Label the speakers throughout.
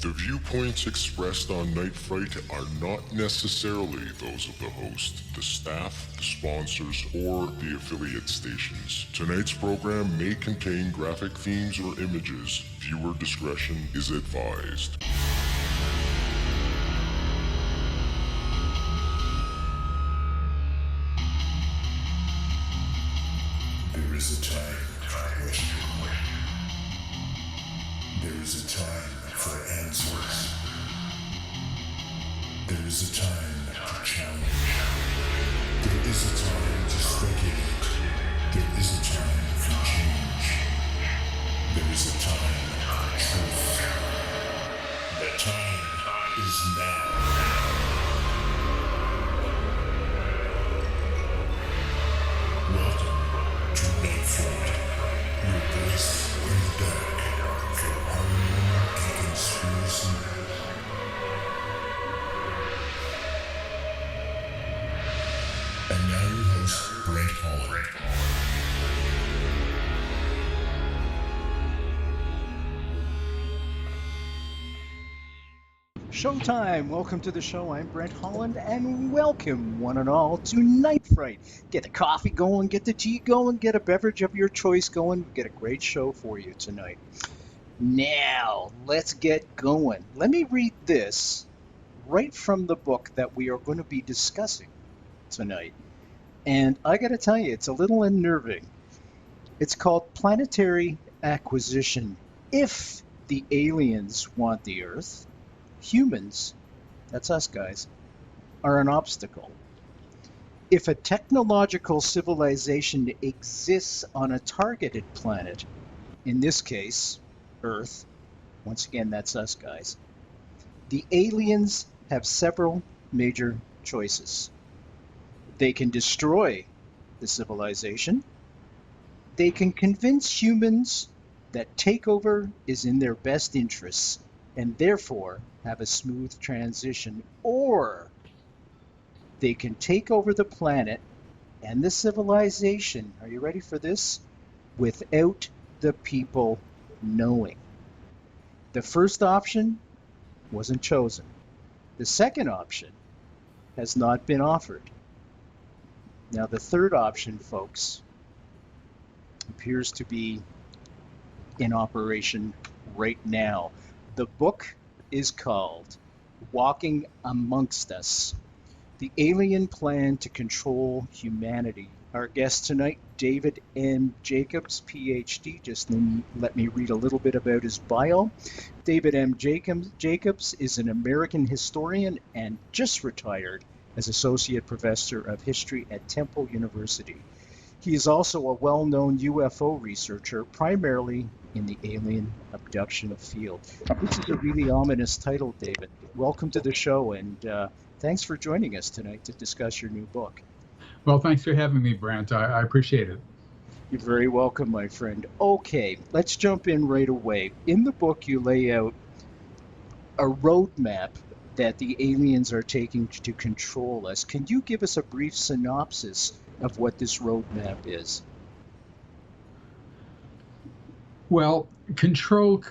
Speaker 1: The viewpoints expressed on Night Fright are not necessarily those of the host, the staff, the sponsors, or the affiliate stations. Tonight's program may contain graphic themes or images. Viewer discretion is advised.
Speaker 2: There is a time for question. There is a time for answers. There is a time to challenge. There is a time to speculate. There is a time for change. There is a time for truth. The time is now. Welcome to Night Fright, your voice in the dark for horror and conspiracy. And now your host, Brent Holland.
Speaker 3: Showtime! Welcome to the show. I'm Brent Holland, and welcome one and all to Night Fright. Get the coffee going, get the tea going, get a beverage of your choice going. Get a great show for you tonight. Now, let's get going. Let me read this right from the book that we are going to be discussing tonight. And I got to tell you, it's a little unnerving. It's called Planetary Acquisition. If the aliens want the Earth, humans, that's us guys, are an obstacle. If a technological civilization exists on a targeted planet, in this case, Earth, once again, that's us guys, the aliens have several major choices. They can destroy the civilization. They can convince humans that takeover is in their best interests and therefore have a smooth transition, or they can take over the planet and the civilization, are you ready for this, without the people knowing. The first option wasn't chosen. The second option has not been offered. Now the third option, folks, appears to be in operation right now. The book is called Walking Amongst Us, the Alien Plan to Control Humanity. Our guest tonight, David M. Jacobs, PhD. Just let me read a little bit about his bio. David M. Jacobs is an American historian and just retired as Associate Professor of History at Temple University. He is also a well-known UFO researcher, primarily in the alien abduction field. This is a really ominous title, David. Welcome to the show, and thanks for joining us tonight to discuss your new book.
Speaker 4: Well, thanks for having me, Brent. I appreciate it.
Speaker 3: You're very welcome, my friend. Okay, let's jump in right away. In the book, you lay out a roadmap that the aliens are taking to control us. Can you give us a brief synopsis of what this roadmap is?
Speaker 4: Well, control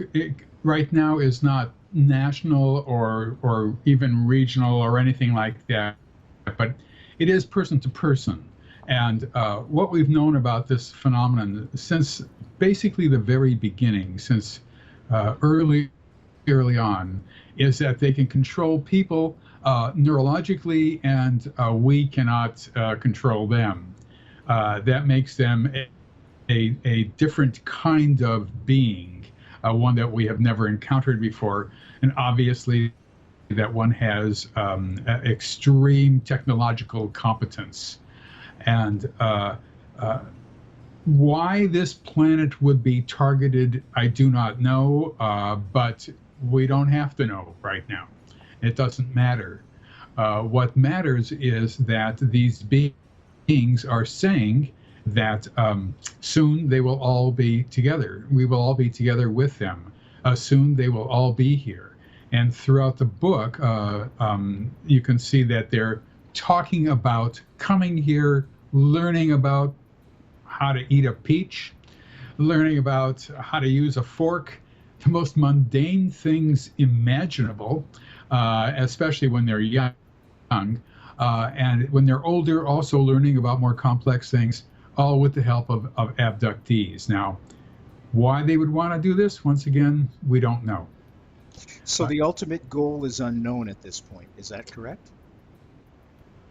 Speaker 4: right now is not national or even regional or anything like that, but it is person to person. And what we've known about this phenomenon since basically the very beginning, since early on, is that they can control people neurologically, and we cannot control them. That makes them a different kind of being, one that we have never encountered before, and obviously that one has extreme technological competence. And why this planet would be targeted, I do not know, but we don't have to know right now. It doesn't matter. What matters is that these beings are saying that soon they will all be together. We will all be together with them. Soon they will all be here. And throughout the book, you can see that they're talking about coming here, learning about how to eat a peach, learning about how to use a fork, the most mundane things imaginable, especially when they're young. And when they're older, also learning about more complex things, all with the help of abductees. Now, why they would want to do this, once again, we don't know.
Speaker 3: So the ultimate goal is unknown at this point. Is that correct?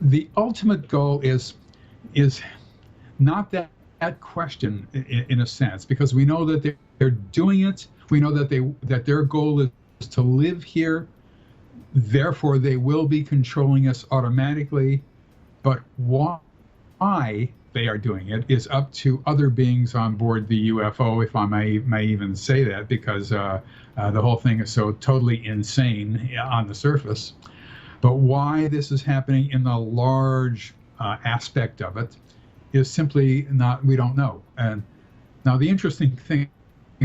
Speaker 4: The ultimate goal is not that question in a sense, because we know that they're doing it. We know that their goal is to live here. Therefore, they will be controlling us automatically. But why they are doing it is up to other beings on board the UFO, if I may even say that, because the whole thing is so totally insane on the surface. But why this is happening in the large aspect of it is simply not, we don't know. And now the interesting thing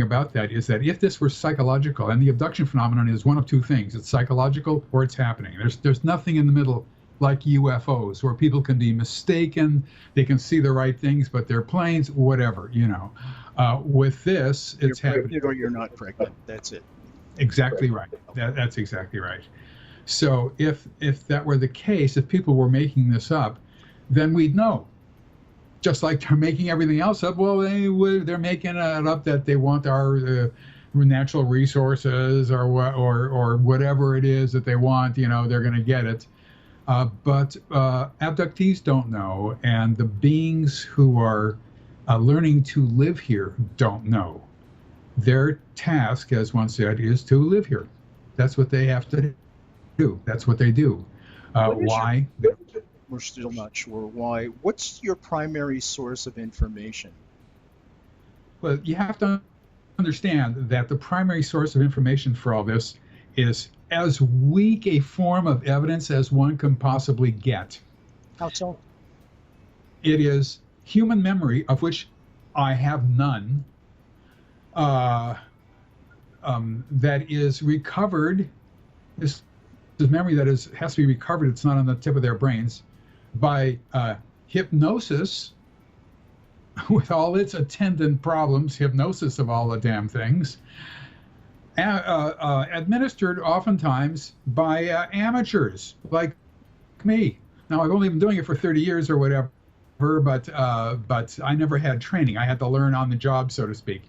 Speaker 4: about that is that if this were psychological, and the abduction phenomenon is one of two things, it's psychological or it's happening. There's nothing in the middle like UFOs, where people can be mistaken, they can see the right things, but they're planes, whatever, you know. With this, it's happening.
Speaker 3: You're pregnant or you're not pregnant. That's it.
Speaker 4: Exactly right. That's exactly right. So if that were the case, if people were making this up, then we'd know. Just like they're making everything else up, well, they're making it up that they want our natural resources or whatever it is that they want. You know, they're going to get it. But abductees don't know, and the beings who are learning to live here don't know. Their task, as one said, is to live here. That's what they have to do. That's what they do. Why?
Speaker 3: We're still not sure why. What's your primary source of information?
Speaker 4: Well, you have to understand that the primary source of information for all this is as weak a form of evidence as one can possibly get.
Speaker 3: How so?
Speaker 4: It is human memory, of which I have none, that is recovered. This memory that has to be recovered. It's not on the tip of their brains by hypnosis, with all its attendant problems. Hypnosis of all the damn things. Administered oftentimes by amateurs like me. Now, I've only been doing it for 30 years or whatever, but I never had training. I had to learn on the job, so to speak.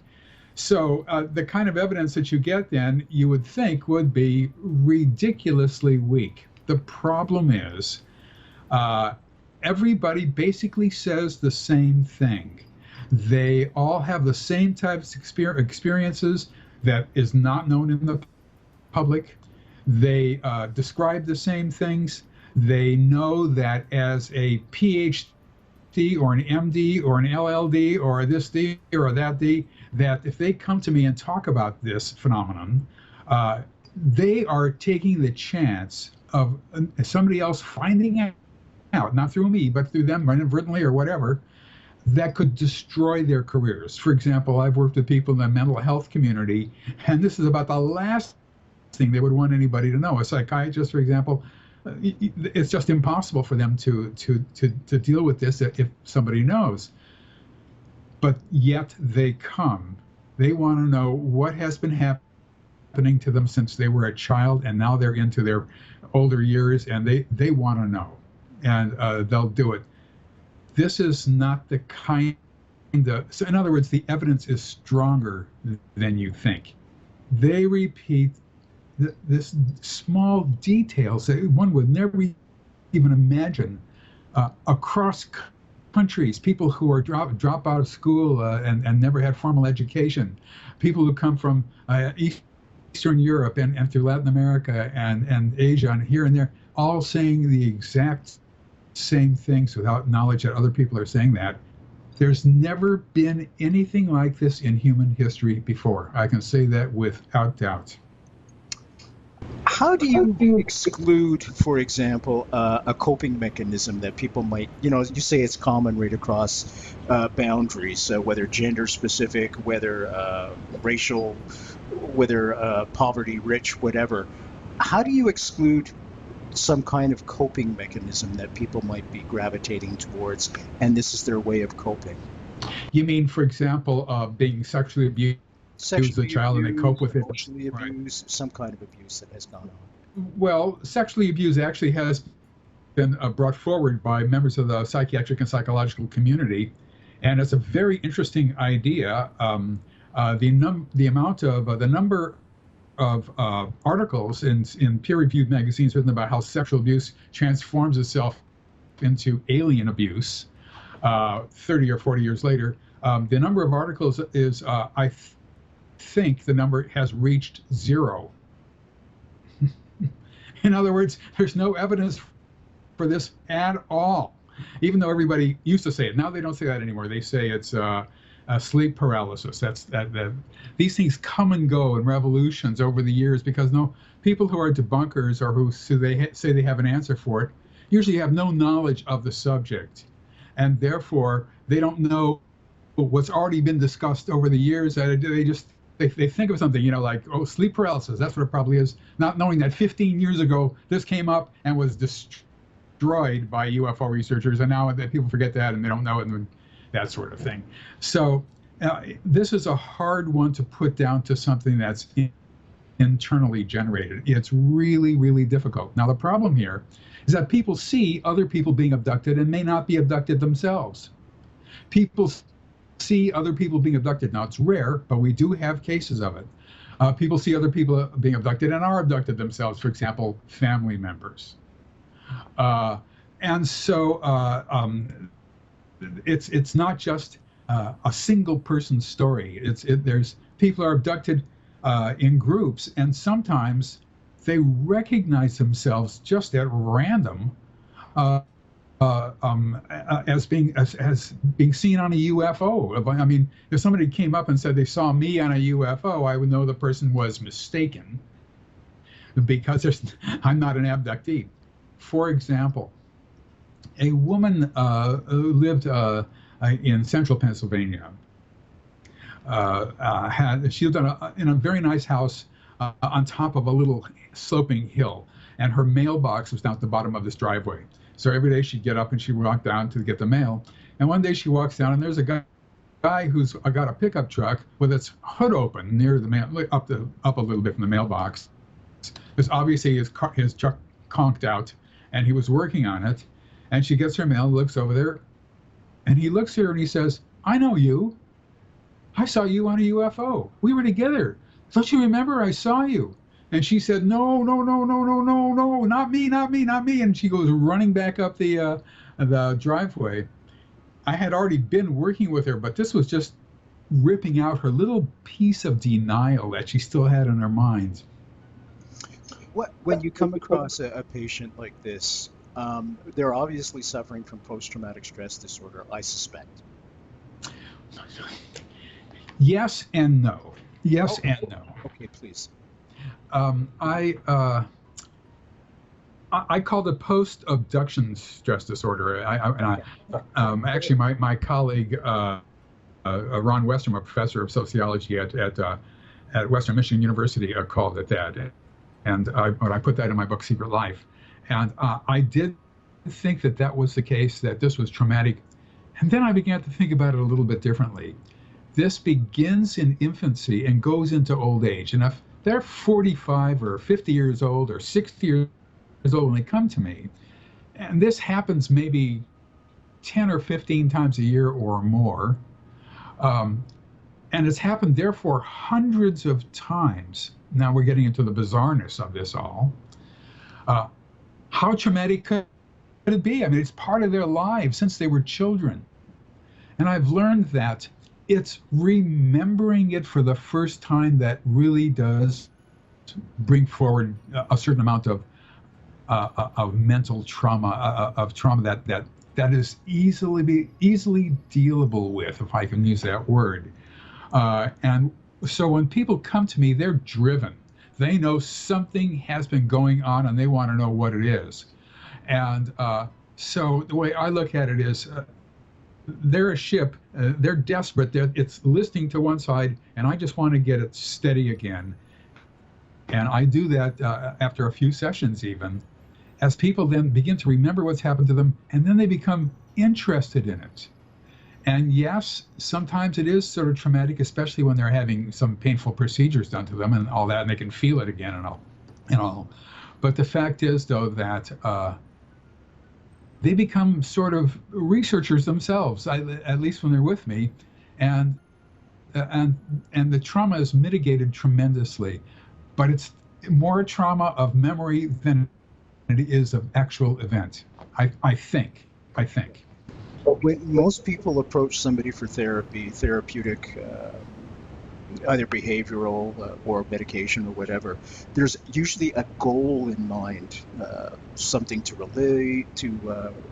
Speaker 4: So the kind of evidence that you get then, you would think would be ridiculously weak. The problem is everybody basically says the same thing. They all have the same types of experiences that is not known in the public. They describe the same things. They know that as a PhD or an MD or an LLD or this D or that D, that if they come to me and talk about this phenomenon, they are taking the chance of somebody else finding out, not through me, but through them inadvertently or whatever, that could destroy their careers. For example, I've worked with people in the mental health community, and this is about the last thing they would want anybody to know. A psychiatrist, for example, it's just impossible for them to deal with this if somebody knows. But yet they come. They want to know what has been happening to them since they were a child, and now they're into their older years, and they want to know, and they'll do it. This is not the kind of, so in other words, the evidence is stronger than you think. They repeat this small details that one would never even imagine across countries. People who are drop out of school and never had formal education, people who come from Eastern Europe and through Latin America and Asia and here and there, all saying the exact same things without knowledge that other people are saying that. There's never been anything like this in human history before. I can say that without doubt.
Speaker 3: How do you exclude, for example, a coping mechanism that people might, you say it's common right across boundaries, whether gender specific, whether racial, whether poverty, rich, whatever. How do you exclude some kind of coping mechanism that people might be gravitating towards, and this is their way of coping?
Speaker 4: You mean, for example, being sexually abused abuse the child and they cope with it.
Speaker 3: Emotionally
Speaker 4: Right.
Speaker 3: abuse, some kind of abuse that has gone on.
Speaker 4: Well, sexually abused actually has been brought forward by members of the psychiatric and psychological community, and it's a very interesting idea. The amount of the number of articles in peer-reviewed magazines written about how sexual abuse transforms itself into alien abuse 30 or 40 years later. The number of articles is, I think the number has reached 0. In other words, there's no evidence for this at all, even though everybody used to say it. Now they don't say that anymore. They say it's sleep paralysis. These things come and go in revolutions over the years because people who are debunkers or who say they have an answer for it usually have no knowledge of the subject, and therefore they don't know what's already been discussed over the years. They think of something, like, oh, sleep paralysis, that's what it probably is, not knowing that 15 years ago this came up and was destroyed by UFO researchers, and now that people forget that and they don't know it and that sort of thing. So this is a hard one to put down to something that's internally generated. It's really, really difficult. Now, the problem here is that people see other people being abducted and may not be abducted themselves. People see other people being abducted. Now, it's rare, but we do have cases of it. People see other people being abducted and are abducted themselves, for example, family members. And so it's not just a single person story. There's people are abducted in groups, and sometimes they recognize themselves just at random as being seen on a UFO. I mean, if somebody came up and said they saw me on a UFO, I would know the person was mistaken because I'm not an abductee. For example, a woman who lived in central Pennsylvania she lived in a very nice house on top of a little sloping hill, and her mailbox was down at the bottom of this driveway. So every day she'd get up and she'd walk down to get the mail. And one day she walks down and there's a guy who's got a pickup truck with its hood open near the mail, up a little bit from the mailbox. Because obviously his truck conked out and he was working on it. And she gets her mail, looks over there, and he looks at her and he says, "I know you. I saw you on a UFO. We were together. Don't you remember? I saw you." And she said, no, not me. And she goes running back up the driveway. I had already been working with her, but this was just ripping out her little piece of denial that she still had in her mind.
Speaker 3: When you come across a patient like this, they're obviously suffering from post-traumatic stress disorder, I suspect.
Speaker 4: Yes and no. Yes and no.
Speaker 3: Okay, please.
Speaker 4: I called it post-abduction stress disorder. Actually, my colleague Ron Westrom, a professor of sociology at Western Michigan University, called it that, and I put that in my book Secret Life. And I did think that was the case, that this was traumatic, and then I began to think about it a little bit differently. This begins in infancy and goes into old age, and if they're 45 or 50 years old or 60 years old when they come to me, and this happens maybe 10 or 15 times a year or more, and it's happened therefore hundreds of times. Now we're getting into the bizarreness of this all. How traumatic could it be? I mean, it's part of their lives since they were children. And I've learned that it's remembering it for the first time that really does bring forward a certain amount of mental trauma, of trauma that is easily dealable with, if I can use that word. And so when people come to me, they're driven. They know something has been going on and they want to know what it is. And so the way I look at it is, they're a ship, they're desperate, it's listing to one side, and I just want to get it steady again. And I do that after a few sessions even, as people then begin to remember what's happened to them, and then they become interested in it. And yes, sometimes it is sort of traumatic, especially when they're having some painful procedures done to them and all that, and they can feel it again and all. But the fact is, though, that they become sort of researchers themselves, at least when they're with me, and the trauma is mitigated tremendously. But it's more trauma of memory than it is of actual event. I think.
Speaker 3: When most people approach somebody for therapy, therapeutic, either behavioral or medication or whatever, there's usually a goal in mind, something to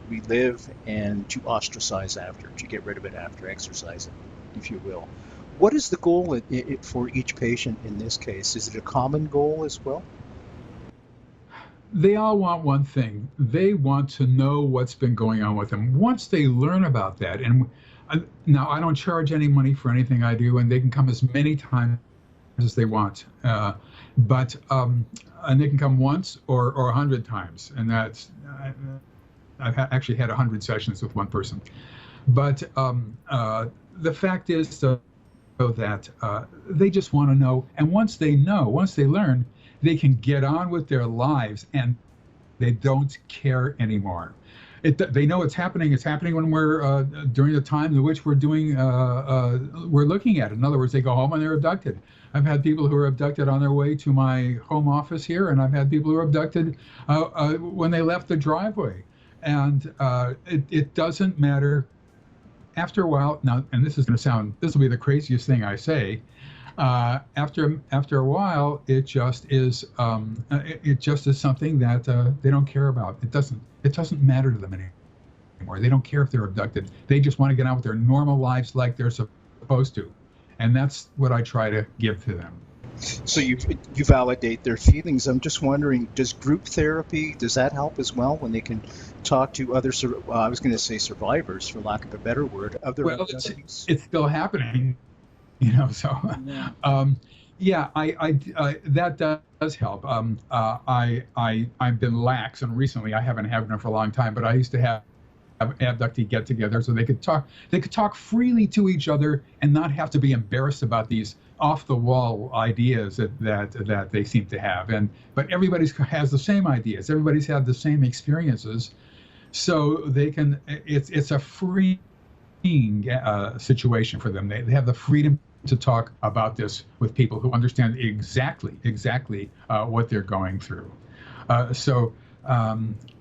Speaker 3: relive and to ostracize after, to get rid of it after, exercise it, if you will. What is the goal for each patient in this case? Is it a common goal as well?
Speaker 4: They all want one thing. They want to know what's been going on with them. Once they learn about that, and now I don't charge any money for anything I do, and they can come as many times as they want. And they can come once or 100 times, and that's I've actually had 100 sessions with one person. But the fact is that they just want to know, and once they learn, they can get on with their lives, and they don't care anymore. They know it's happening. It's happening when we're during the time in which we're looking at it. In other words, they go home and they're abducted. I've had people who are abducted on their way to my home office here, and I've had people who are abducted when they left the driveway. And it doesn't matter. After a while, now, and this will be the craziest thing I say. After a while, it just is something that they don't care about. It doesn't matter to them anymore. They don't care if they're abducted. They just want to get on with their normal lives like they're supposed to, and that's what I try to give to them.
Speaker 3: So you validate their feelings. I'm just wondering, does group therapy, does that help as well when they can talk to other, I was going to say survivors, for lack of a better word, of their abductees?
Speaker 4: It's still happening. So that does help. I've been lax, and recently I haven't had them for a long time, but I used to have abductee get-together so they could talk freely to each other and not have to be embarrassed about these off-the-wall ideas that they seem to have. But everybody has the same ideas. Everybody's had the same experiences, so they can. It's a freeing situation for them. They have the freedom to talk about this with people who understand exactly what they're going through. So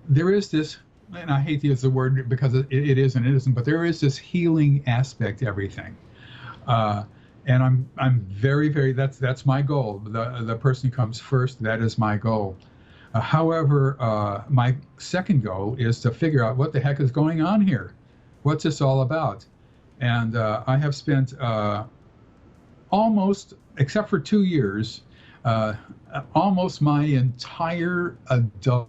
Speaker 4: there is this, and I hate to use the word because it is and it isn't, but there is this healing aspect to everything. And I'm very, very, that's my goal. The person comes first, that is my goal. However, my second goal is to figure out what the heck is going on here. What's this all about? And I have spent almost, except for 2 years, almost my entire adult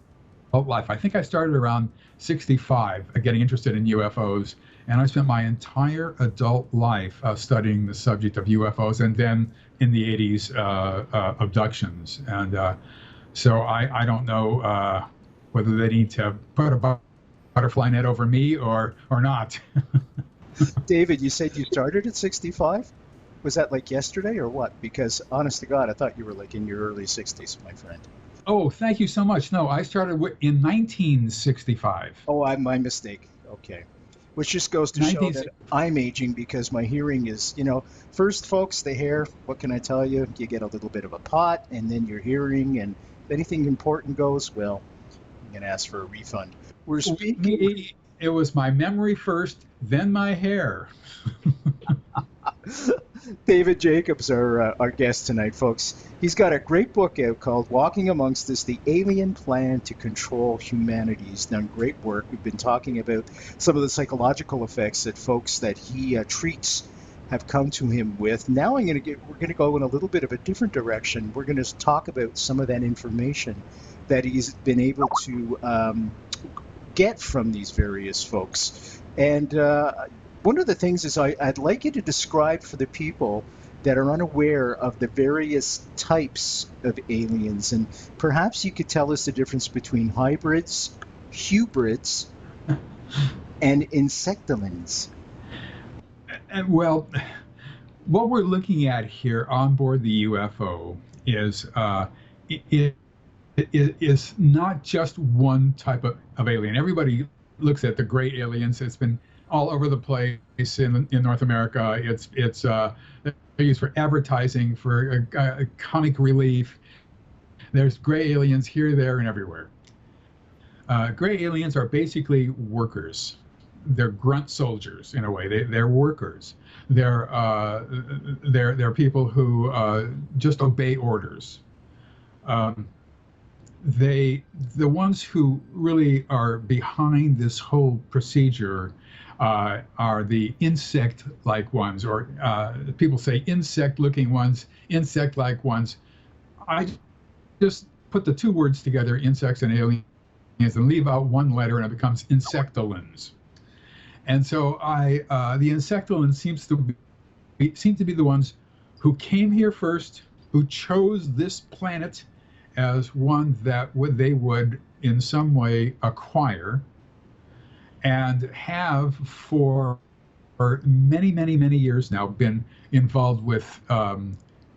Speaker 4: life. I think I started around 65 getting interested in UFOs, and I spent my entire adult life studying the subject of UFOs, and then in the 80s, abductions. And so I don't know whether they need to put a butterfly net over me or not.
Speaker 3: David, you said you started at 65? Was that like yesterday or what? Because honest to God, I thought you were like in your early 60s, my friend.
Speaker 4: Oh, thank you so much. No, I started in 1965.
Speaker 3: Oh, my mistake. Okay. Which just goes to show that I'm aging because my hearing is, first, folks, the hair, what can I tell you? You get a little bit of a pot, and then your hearing, and if anything important goes, well, I'm going to ask for a refund. We're speaking...
Speaker 4: It was my memory first, then my hair.
Speaker 3: David Jacobs, our guest tonight, folks. He's got a great book out called Walking Amongst Us, The Alien Plan to Control Humanity. He's done great work. We've been talking about some of the psychological effects that folks that he treats have come to him with. Now we're going to go in a little bit of a different direction. We're going to talk about some of that information that he's been able to get from these various folks. And one of the things is I'd like you to describe for the people that are unaware of the various types of aliens, and perhaps you could tell us the difference between hybrids, hubrids, and insectolins.
Speaker 4: And well, what we're looking at here on board the UFO is it is not just one type of alien. Everybody looks at the gray aliens. It's been all over the place in North America. It's used for advertising, for comic relief. There's gray aliens here, there, and everywhere. Gray aliens are basically workers. They're grunt soldiers in a way. They're workers. They're people who just obey orders. The ones who really are behind this whole procedure are the insect-like ones, or people say insect-looking ones, insect-like ones. I just put the two words together, insects and aliens, and leave out one letter, and it becomes insectolins. And so the insectolins seem to be the ones who came here first, who chose this planet as one that they would in some way acquire, and have for many, many, many years now been involved with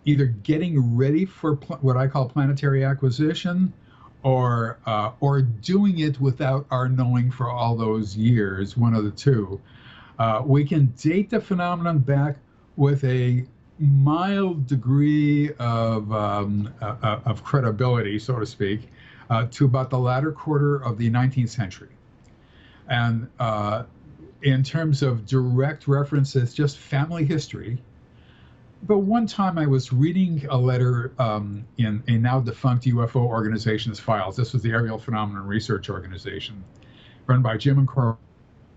Speaker 4: either getting ready for what I call planetary acquisition, or doing it without our knowing for all those years, one of the two. We can date the phenomenon back with a mild degree of credibility, so to speak, to about the latter quarter of the 19th century. And in terms of direct references, just family history. But one time I was reading a letter in a now defunct UFO organization's files. This was the Aerial Phenomenon Research Organization, run by Jim and Carl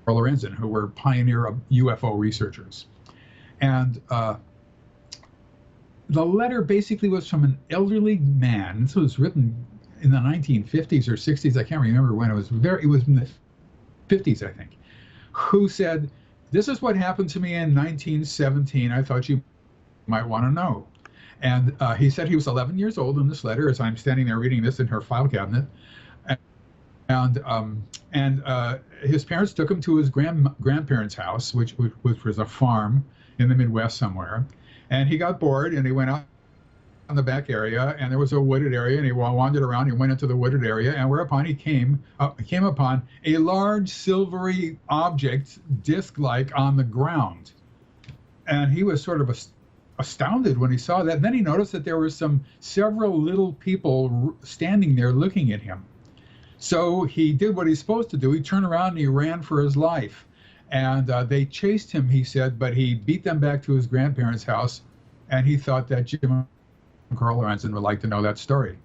Speaker 4: Lorenzen, who were pioneer UFO researchers. And the letter basically was from an elderly man. This was written in the 1950s or 60s. I can't remember when. It was in the 50s, I think, who said, "This is what happened to me in 1917. I thought you might want to know." And he said he was 11 years old in this letter, as I'm standing there reading this in her file cabinet. And his parents took him to his grandparents' house, which was a farm in the Midwest somewhere. And he got bored, and he went out in the back area, and there was a wooded area, and he wandered around. He went into the wooded area, and whereupon he came upon a large silvery object, disc-like, on the ground. And he was sort of astounded when he saw that. Then he noticed that there were several little people standing there looking at him. So he did what he's supposed to do. He turned around and he ran for his life. And they chased him, he said, but he beat them back to his grandparents' house. And he thought that Jim and Carl Lorenzen would like to know that story.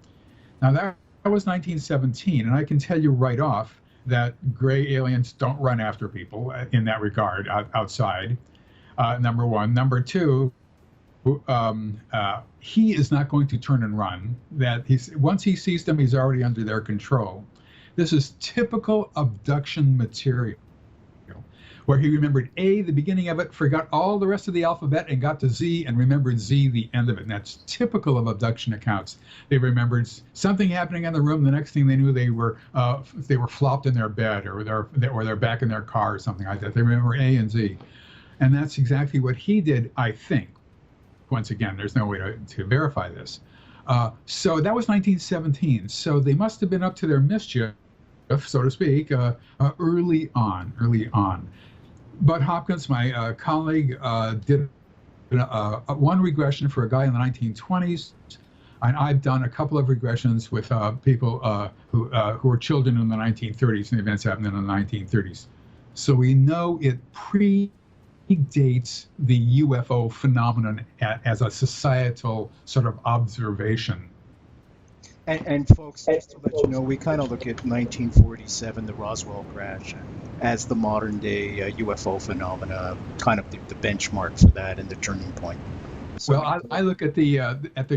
Speaker 4: Now, that was 1917. And I can tell you right off that gray aliens don't run after people in that regard outside, number one. Number two, he is not going to turn and run. Once he sees them, he's already under their control. This is typical abduction material, where he remembered A, the beginning of it, forgot all the rest of the alphabet, and got to Z and remembered Z, the end of it. And that's typical of abduction accounts. They remembered something happening in the room. The next thing they knew, they were flopped in their bed, or they're back in their car, or something like that. They remember A and Z. And that's exactly what he did, I think. Once again, there's no way to verify this. So that was 1917. So they must have been up to their mischief, so to speak, early on. Bud Hopkins, my colleague, did one regression for a guy in the 1920s, and I've done a couple of regressions with people who were children in the 1930s, and the events happened in the 1930s. So we know it predates the UFO phenomenon as a societal sort of observation.
Speaker 3: And folks, just to let you know, we kind of look at 1947, the Roswell crash, as the modern day UFO phenomena, kind of the benchmark for that and the turning point. So,
Speaker 4: well, I look at the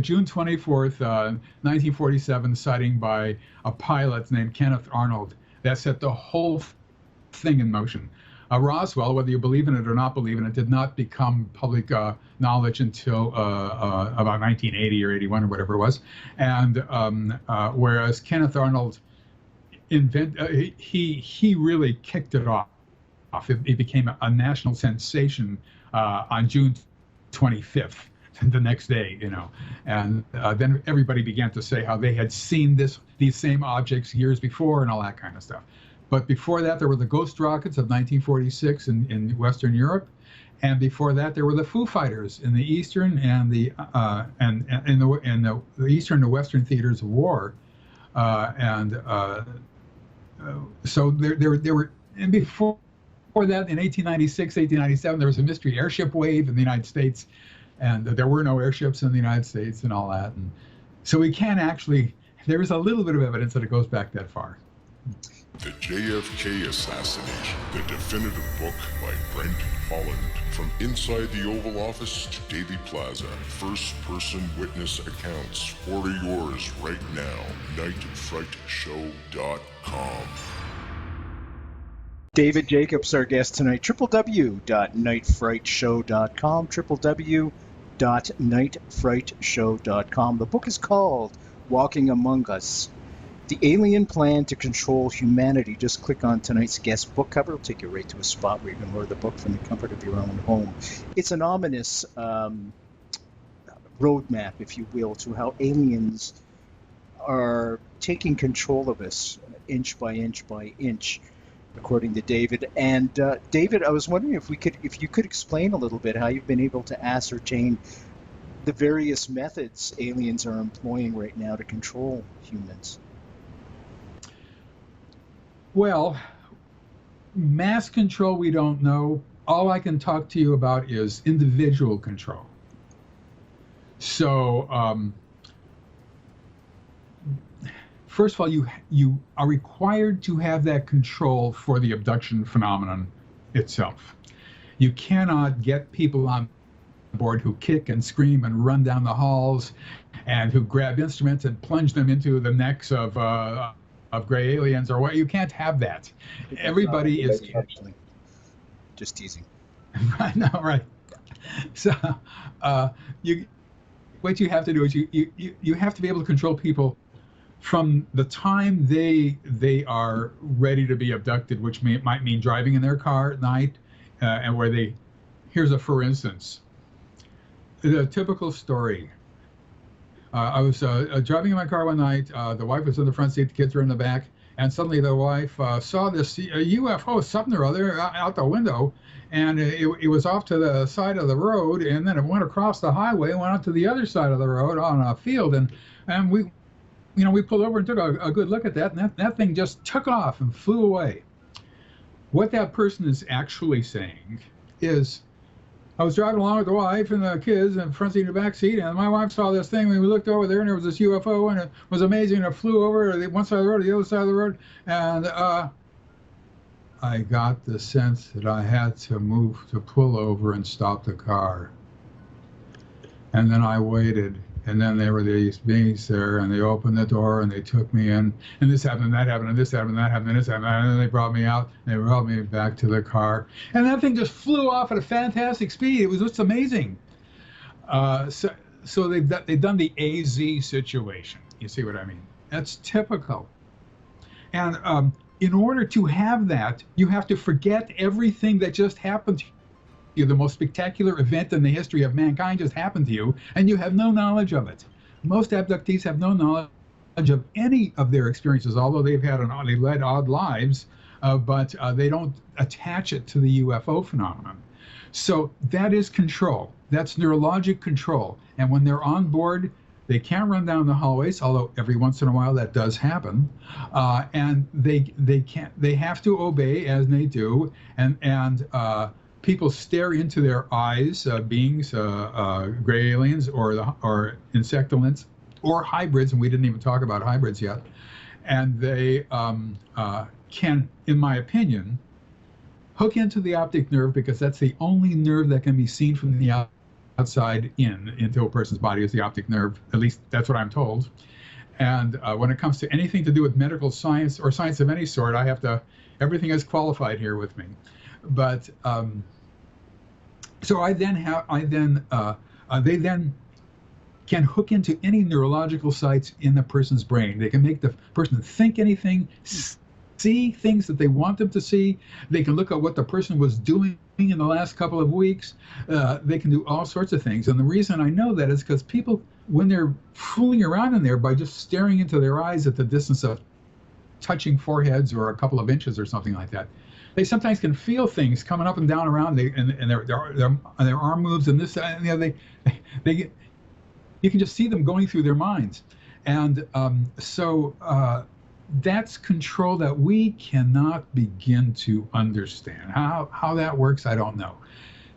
Speaker 4: June 24th, 1947 sighting by a pilot named Kenneth Arnold that set the whole thing in motion. Roswell, whether you believe in it or not believe in it, did not become public knowledge until about 1980 or 81 or whatever it was. And whereas Kenneth Arnold he really kicked it off. It became a national sensation on June 25th, the next day, and then everybody began to say how they had seen these same objects years before and all that kind of stuff. But before that, there were the ghost rockets of 1946 in Western Europe, and before that, there were the Foo Fighters in the Eastern and the Eastern and the Western theaters of war, so there were, and before that, in 1896, 1897, there was a mystery airship wave in the United States, and there were no airships in the United States and all that, and so we can actually, there is a little bit of evidence that it goes back that far.
Speaker 1: The JFK Assassination, the definitive book by Brent Holland. From inside the Oval Office to Daily Plaza, first-person witness accounts. Order yours right now. nightfrightshow.com.
Speaker 3: David Jacobs, our guest tonight. www.nightfrightshow.com. www.nightfrightshow.com. The book is called Walking Among Us. The Alien Plan to Control Humanity. Just click on tonight's guest book cover. It'll take you right to a spot where you can order the book from the comfort of your own home. It's an ominous roadmap, if you will, to how aliens are taking control of us inch by inch by inch, according to David. And David, I was wondering if you could explain a little bit how you've been able to ascertain the various methods aliens are employing right now to control humans.
Speaker 4: Well, mass control, we don't know. All I can talk to you about is individual control. So, first of all, you are required to have that control for the abduction phenomenon itself. You cannot get people on board who kick and scream and run down the halls and who grab instruments and plunge them into the necks of gray aliens or what. You can't have that. Everybody is
Speaker 3: actually just teasing.
Speaker 4: I know, right? So what you have to do is you have to be able to control people from the time they are ready to be abducted, which might mean driving in their car at night, and where here's a for instance, the typical story. I was driving in my car one night. The wife was in the front seat, the kids were in the back, and suddenly the wife saw this UFO, something or other, out the window, and it was off to the side of the road, and then it went across the highway and went out to the other side of the road on a field, and we pulled over and took a good look at that, and that thing just took off and flew away. What that person is actually saying is, I was driving along with the wife and the kids in the front seat and the back seat, and my wife saw this thing. We looked over there, and there was this UFO, and it was amazing. It flew over one side of the road to the other side of the road, and I got the sense that I had to pull over and stop the car. And then I waited, and then there were these beings there, and they opened the door, and they took me in, and this happened, and that happened, and this happened, and that happened, and this happened, and then they brought me out, and they brought me back to the car, and that thing just flew off at a fantastic speed. It was just amazing. So they've done the AZ situation. You see what I mean? That's typical. And in order to have that, you have to forget everything that just happened to you. The most spectacular event in the history of mankind just happened to you, and you have no knowledge of it. Most abductees have no knowledge of any of their experiences, although they've led odd lives, but they don't attach it to the UFO phenomenon. So that is control. That's neurologic control. And when they're on board, they can't run down the hallways, although every once in a while that does happen. And they have to obey as they do, and people stare into their eyes, beings, gray aliens, or insectoids, or hybrids, and we didn't even talk about hybrids yet. And they can, in my opinion, hook into the optic nerve, because that's the only nerve that can be seen from the outside into a person's body, is the optic nerve. At least that's what I'm told. And when it comes to anything to do with medical science or science of any sort, everything is qualified here with me. But so they then can hook into any neurological sites in the person's brain. They can make the person think anything, see things that they want them to see. They can look at what the person was doing in the last couple of weeks. They can do all sorts of things. And the reason I know that is because people, when they're fooling around in there by just staring into their eyes at the distance of touching foreheads or a couple of inches or something like that, they sometimes can feel things coming up and down around and their arm moves and this and the other. You can just see them going through their minds. And so that's control that we cannot begin to understand. How that works, I don't know.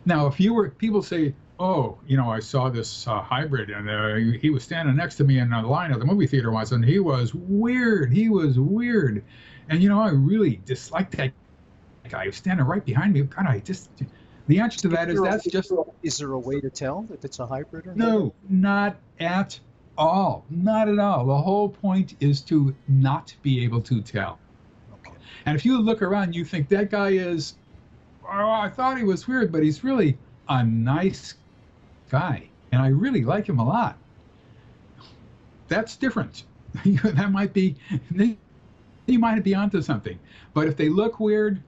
Speaker 4: Now, people say, oh, I saw this hybrid, and he was standing next to me in the line of the movie theater once, and he was weird. And, I really disliked that guy. He was standing right behind me. God, the answer to that is that's just...
Speaker 3: Is there a way to tell if it's a hybrid or not?
Speaker 4: No, not at all. Not at all. The whole point is to not be able to tell.
Speaker 3: Okay.
Speaker 4: And if you look around, you think that guy is, I thought he was weird, but he's really a nice guy. And I really like him a lot. That's different. That might be, you might be onto something. But if they look weird,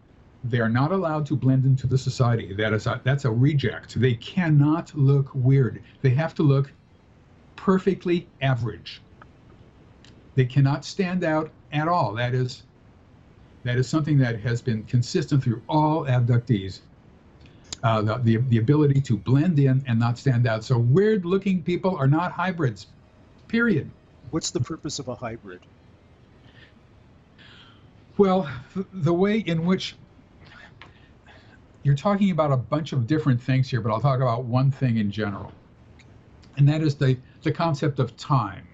Speaker 4: they are not allowed to blend into the society. That's a reject. They cannot look weird. They have to look perfectly average. They cannot stand out at all. That is something that has been consistent through all abductees. The ability to blend in and not stand out. So weird-looking people are not hybrids, period.
Speaker 3: What's the purpose of a hybrid?
Speaker 4: Well, the way in which you're talking about a bunch of different things here, but I'll talk about one thing in general. And that is the concept of time.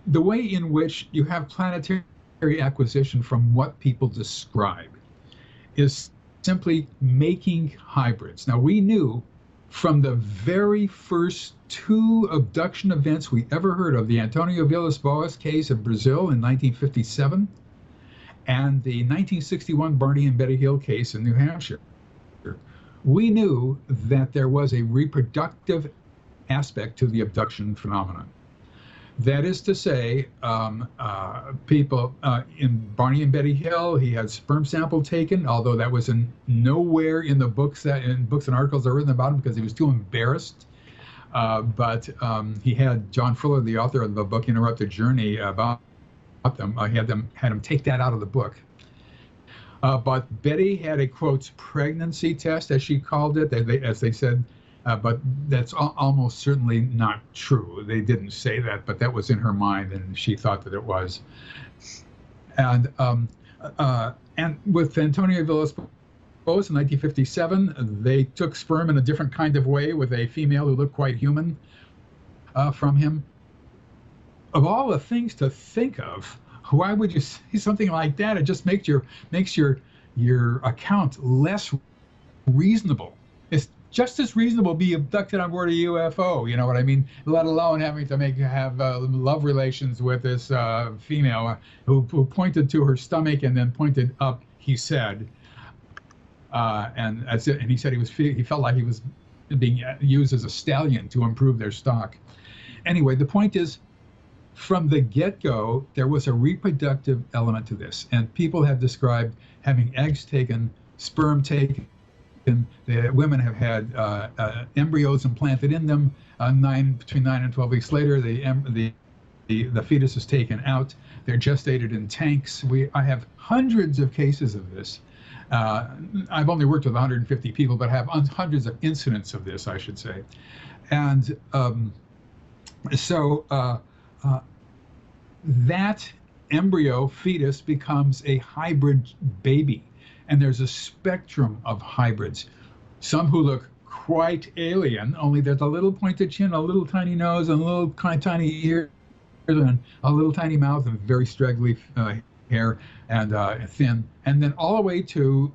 Speaker 4: The way in which you have planetary acquisition from what people describe is simply making hybrids. Now, we knew from the very first two abduction events we ever heard of, the Antonio Villas-Boas case in Brazil in 1957 and the 1961 Barney and Betty Hill case in New Hampshire, we knew that there was a reproductive aspect to the abduction phenomenon. That is to say, people in Barney and Betty Hill, he had sperm sample taken, although that was nowhere in the books and articles that are written about him because he was too embarrassed. But he had John Fuller, the author of the book Interrupted Journey, about them. Had him take that out of the book. But Betty had a, quote, pregnancy test, as she called it, as they said, but that's almost certainly not true. They didn't say that, but that was in her mind, and she thought that it was. And with Antonio Villas-Boas in 1957, they took sperm in a different kind of way with a female who looked quite human from him. Of all the things to think of, why would you say something like that? It just makes your account less reasonable. It's just as reasonable to be abducted on board a UFO, you know what I mean? Let alone having to have love relations with this female who pointed to her stomach and then pointed up, he said. And that's it. And he said he felt like he was being used as a stallion to improve their stock. Anyway, the point is, from the get-go, there was a reproductive element to this, and people have described having eggs taken, sperm taken. The women have had embryos implanted in them. Between 9 and 12 weeks later, the fetus is taken out. They're gestated in tanks. I have hundreds of cases of this. I've only worked with 150 people, but have hundreds of incidents of this, I should say. And that embryo fetus becomes a hybrid baby. And there's a spectrum of hybrids. Some who look quite alien, only there's a little pointed chin, a little tiny nose, and a little tiny ear, and a little tiny mouth, and very straggly hair, and thin. And then all the way to,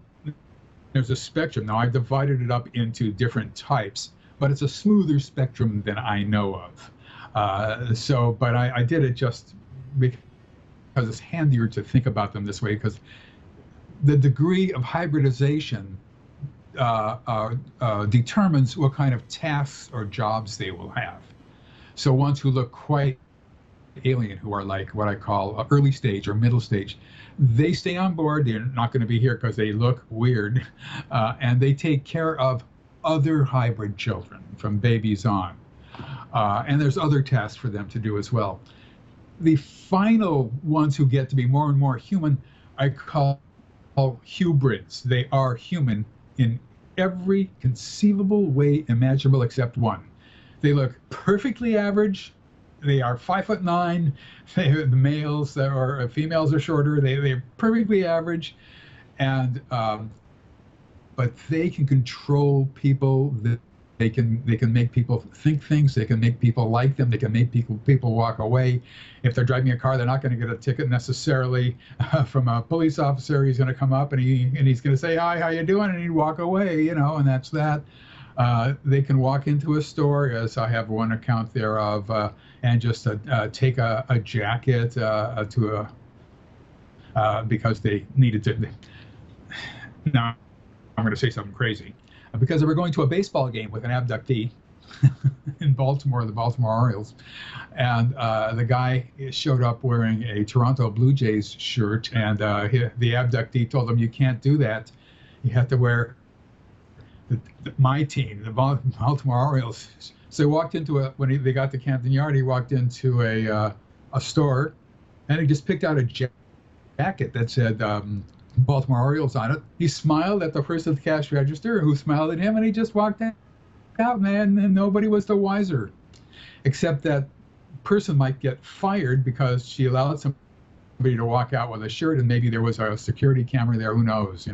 Speaker 4: there's a spectrum. Now, I've divided it up into different types, but it's a smoother spectrum than I know of. But I did it just because it's handier to think about them this way, because the degree of hybridization determines what kind of tasks or jobs they will have. So ones who look quite alien who are like what I call early stage or middle stage. They stay on board. They're not going to be here because they look weird, and they take care of other hybrid children from babies on. And there's other tasks for them to do as well. The final ones who get to be more and more human, I call hybrids. They are human in every conceivable way imaginable except one. They look perfectly average. They are 5'9". The males or females are shorter. They're perfectly average, and but they can control people. They can make people think things. They can make people like them. They can make people walk away. If they're driving a car, they're not going to get a ticket necessarily from a police officer. He's going to come up and he's going to say, "Hi, how you doing?" and he'd walk away, and that's that. They can walk into a store, as I have one account there of, and just take a jacket to because they needed to. Now, I'm going to say something crazy. Because they were going to a baseball game with an abductee in Baltimore, the Baltimore Orioles, and the guy showed up wearing a Toronto Blue Jays shirt, and the abductee told him, "You can't do that. You have to wear my team, the Baltimore Orioles." So he walked into when they got to Camden Yard, he walked into a store, and he just picked out a jacket that said Baltimore Orioles on it. He smiled at the person at the cash register, who smiled at him, and he just walked out, man, and nobody was the wiser. Except that person might get fired because she allowed somebody to walk out with a shirt, and maybe there was a security camera there, who knows,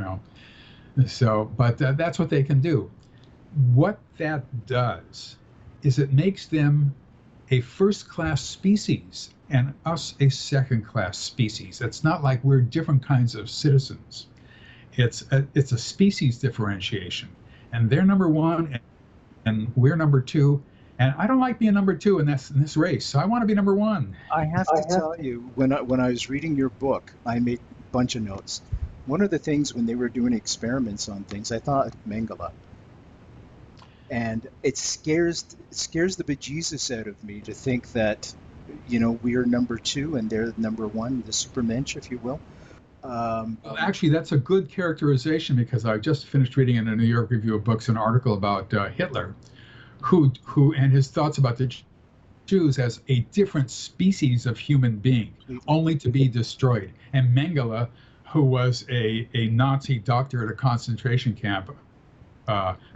Speaker 4: So, but that's what they can do. What that does is it makes them a first-class species and us a second-class species. It's not like we're different kinds of citizens. It's a species differentiation, and they're number one, and we're number two. And I don't like being number two in this race. So I want to be number one.
Speaker 3: I have to tell you, when I was reading your book, I made a bunch of notes. One of the things when they were doing experiments on things, I thought of Mengele. And it scares the bejesus out of me to think that, we are number two and they're number one, the supermensch, if you will.
Speaker 4: Well, actually, that's a good characterization, because I just finished reading in a New York Review of Books an article about Hitler, who and his thoughts about the Jews as a different species of human being, only to be destroyed. And Mengele, who was a Nazi doctor at a concentration camp,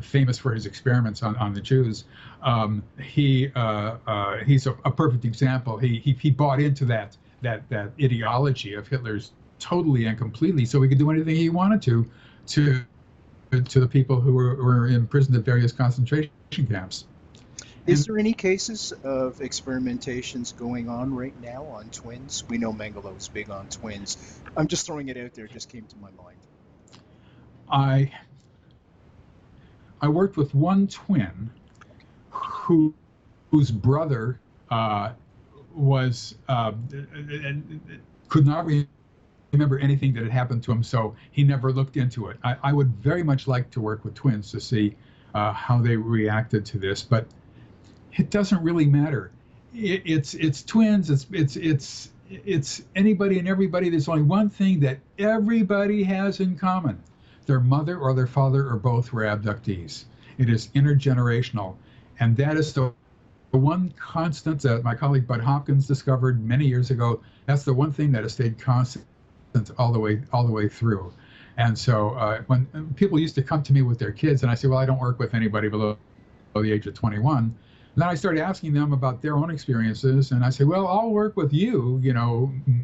Speaker 4: famous for his experiments on the Jews, he's a perfect example. He bought into that ideology of Hitler's totally and completely, so he could do anything he wanted to the people who were imprisoned at various concentration camps.
Speaker 3: Is there any cases of experimentations going on right now on twins? We know Mengele was big on twins. I'm just throwing it out there. It just came to my mind. I worked with one twin whose brother was could not remember anything that had happened to him, so he never looked into it. I would very much like to work with twins to see how they reacted to this, but it doesn't really matter. It's twins. It's anybody and everybody. There's only one thing that everybody has in common: their mother or their father or both were abductees. It is intergenerational, and that is the one constant that my colleague Bud Hopkins discovered many years ago. That's the one thing that has stayed constant all the way through. And so when people used to come to me with their kids, and I say, well, I don't work with anybody below the age of 21. And then I started asking them about their own experiences, and I say, well, I'll work with you,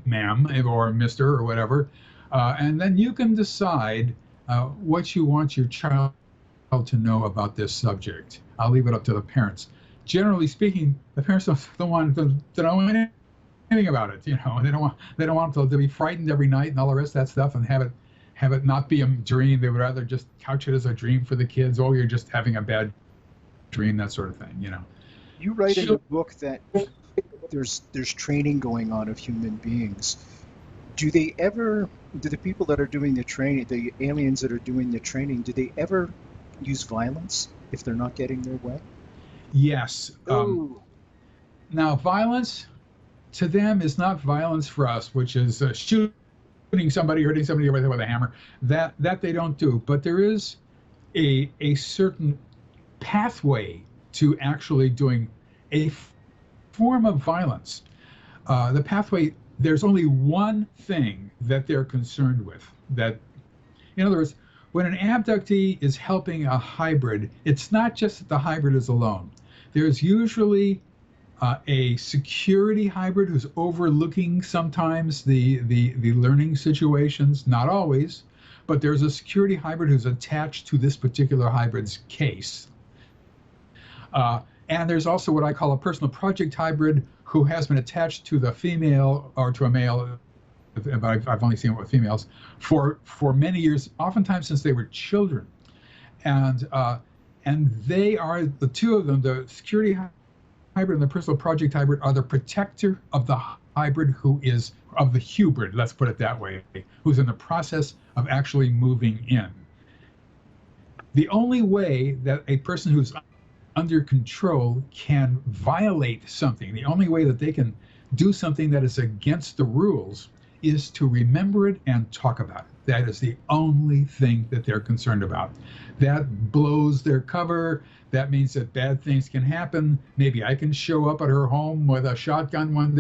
Speaker 3: ma'am or mister or whatever, and then you can decide what you want your child to know about this subject. I'll leave it up to the parents. Generally speaking, the parents don't want to know anything about it. They don't want to be frightened every night and all the rest of that stuff, and have it not be a dream. They would rather just couch it as a dream for the kids. Oh, you're just having a bad dream, that sort of thing. You write in the book that there's training going on of human beings. Do the people that are doing the training, the aliens that are doing the training, do they ever use violence if they're not getting their way?
Speaker 4: Yes. Now, violence to them is not violence for us, which is shooting somebody, hurting somebody with a hammer. That they don't do. But there is a certain pathway to actually doing a form of violence. The pathway, there's only one thing that they're concerned with. That, in other words, when an abductee is helping a hybrid, it's not just that the hybrid is alone. There's usually a security hybrid who's overlooking sometimes the learning situations, not always, but there's a security hybrid who's attached to this particular hybrid's case. And there's also what I call a personal project hybrid who has been attached to the female or to a male, but I've only seen it with females, for many years, oftentimes since they were children. And they are, the two of them, the security hybrid and the personal project hybrid, are the protector of the hybrid who is, of the hubrid, let's put it that way, who's in the process of actually moving in. The only way that a person who's under control can violate something, the only way that they can do something that is against the rules, is to remember it and talk about it. That is the only thing that they're concerned about. That blows their cover. That means that bad things can happen. Maybe I can show up at her home with a shotgun one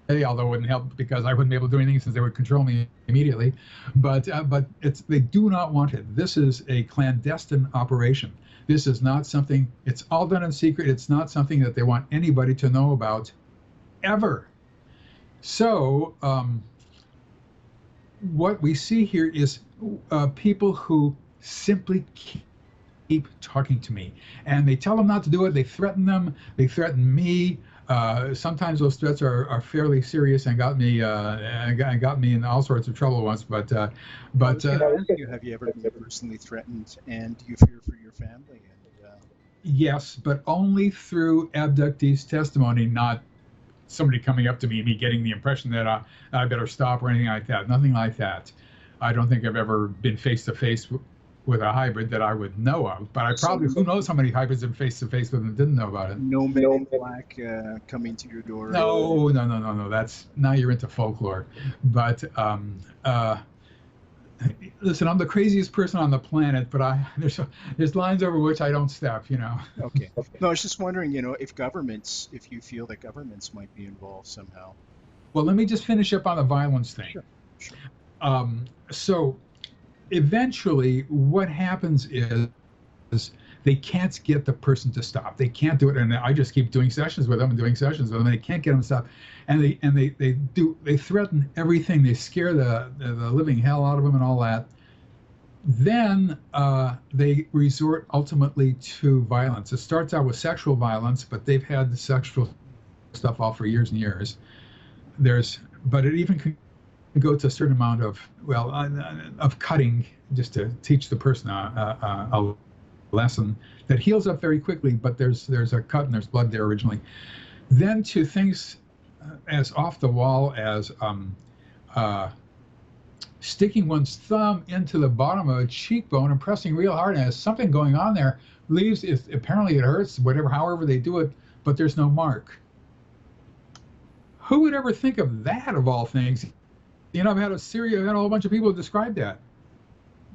Speaker 4: day, although it wouldn't help because I wouldn't be able to do anything since they would control me immediately. But they do not want it. This is a clandestine operation. This is not something, it's all done in secret. It's not something that they want anybody to know about ever. So what we see here is people who simply keep talking to me, and they tell them not to do it. They threaten them. They threaten me. Sometimes those threats are fairly serious and got me in all sorts of trouble once. But have
Speaker 3: you ever been personally threatened, and do you fear for your family?
Speaker 4: Yes, but only through abductees' testimony, not somebody coming up to me and me getting the impression that I better stop or anything like that. Nothing like that. I don't think I've ever been face to face with a hybrid that I would know of, but I probably, who knows how many hybrids have been face to face with and didn't know about it.
Speaker 3: No men in black coming to your door.
Speaker 4: No. That's, now you're into folklore. But listen, I'm the craziest person on the planet, but there's lines over which I don't step, you know.
Speaker 3: Okay. No, I was just wondering, if you feel that governments might be involved somehow.
Speaker 4: Well, let me just finish up on the violence thing.
Speaker 3: Sure.
Speaker 4: So eventually what happens is they can't get the person to stop. They can't do it, and I just keep doing sessions with them and and they can't get them to stop. And they threaten everything. They scare the living hell out of them and all that. Then they resort ultimately to violence. It starts out with sexual violence, but they've had the sexual stuff all for years and years. But it even can go to a certain amount of cutting, just to teach the person a lesson that heals up very quickly, but there's a cut and there's blood there originally. Then to things as off the wall as sticking one's thumb into the bottom of a cheekbone and pressing real hard, and there's something going on there. Apparently it hurts, however they do it, but there's no mark. Who would ever think of that, of all things? I've had a whole bunch of people describe that.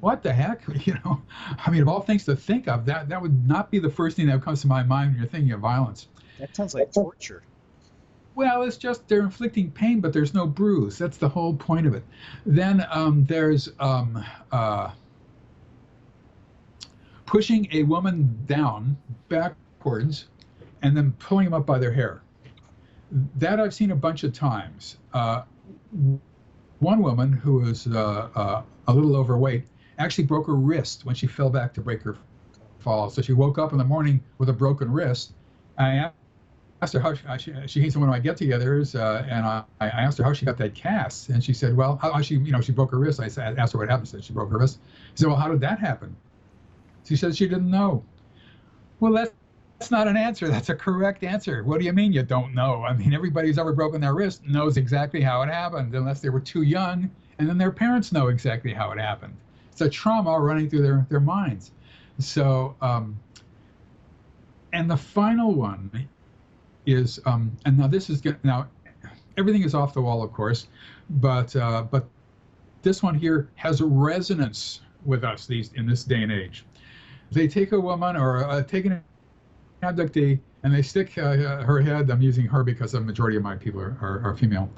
Speaker 4: What the heck? Of all things to think of, that would not be the first thing that comes to my mind when you're thinking of violence.
Speaker 3: That sounds like torture.
Speaker 4: Well, it's just they're inflicting pain, but there's no bruise. That's the whole point of it. Then there's pushing a woman down backwards and then pulling them up by their hair. That I've seen a bunch of times. One woman who was a little overweight actually broke her wrist when she fell back to break her fall. So she woke up in the morning with a broken wrist. I asked her how she came to one of my get-togethers, and I asked her how she got that cast, and she said, "Well, how she broke her wrist." I asked her what happened. She said she broke her wrist. She said, "Well, how did that happen?" She said she didn't know. Well, that's not an answer. That's a correct answer. What do you mean you don't know? Everybody who's ever broken their wrist knows exactly how it happened, unless they were too young, and then their parents know exactly how it happened. It's a trauma running through their minds. So, and the final one is, and now this is good. Now, everything is off the wall, of course, but this one here has a resonance with us in this day and age. They take a woman or take an abductee and they stick her head. I'm using her because the majority of my people are female.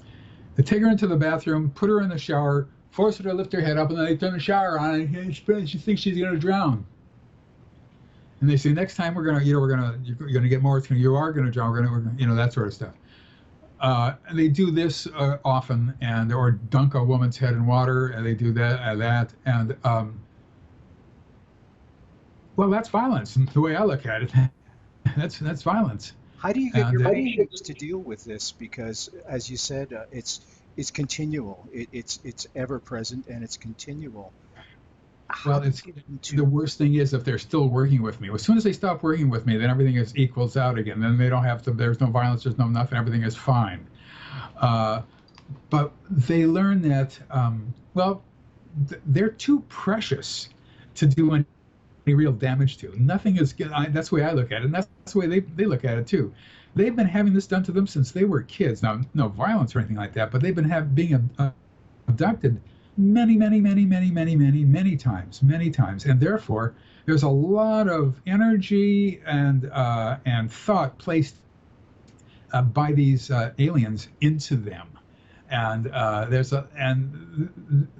Speaker 4: They take her into the bathroom, put her in the shower, force her to lift her head up, and then they turn the shower on, and she thinks she's going to drown. And they say, next time you're gonna get more. You are gonna drown. We're gonna, that sort of stuff. And they do this often, or dunk a woman's head in water, and they do that, and well, that's violence. The way I look at it, that's violence.
Speaker 3: How do you get your patients to deal with this? Because, as you said, it's continual. It's ever present and it's continual.
Speaker 4: Well, the worst thing is if they're still working with me. As soon as they stop working with me, then everything equals out again. Then they don't have to. There's no violence. There's no nothing. Everything is fine. But they learn that they're too precious to do any real damage to. Nothing is. That's the way I look at it, and that's the way they look at it too. They've been having this done to them since they were kids. Now, no violence or anything like that, but they've been being abducted many times, and therefore there's a lot of energy and thought placed by these aliens into them, and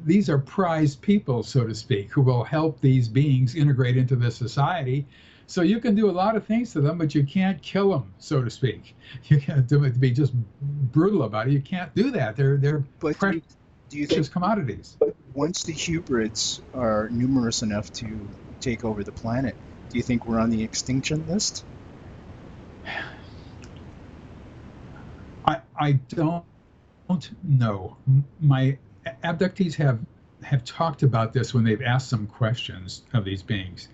Speaker 4: these are prized people, so to speak, who will help these beings integrate into this society. So you can do a lot of things to them, but you can't kill them, so to speak. You can't do it to be just brutal about it. You can't do that. They're precious. Do you think commodities?
Speaker 3: Once the hybrids are numerous enough to take over the planet, do you think we're on the extinction list?
Speaker 4: I don't know. My abductees have talked about this when they've asked some questions of these beings,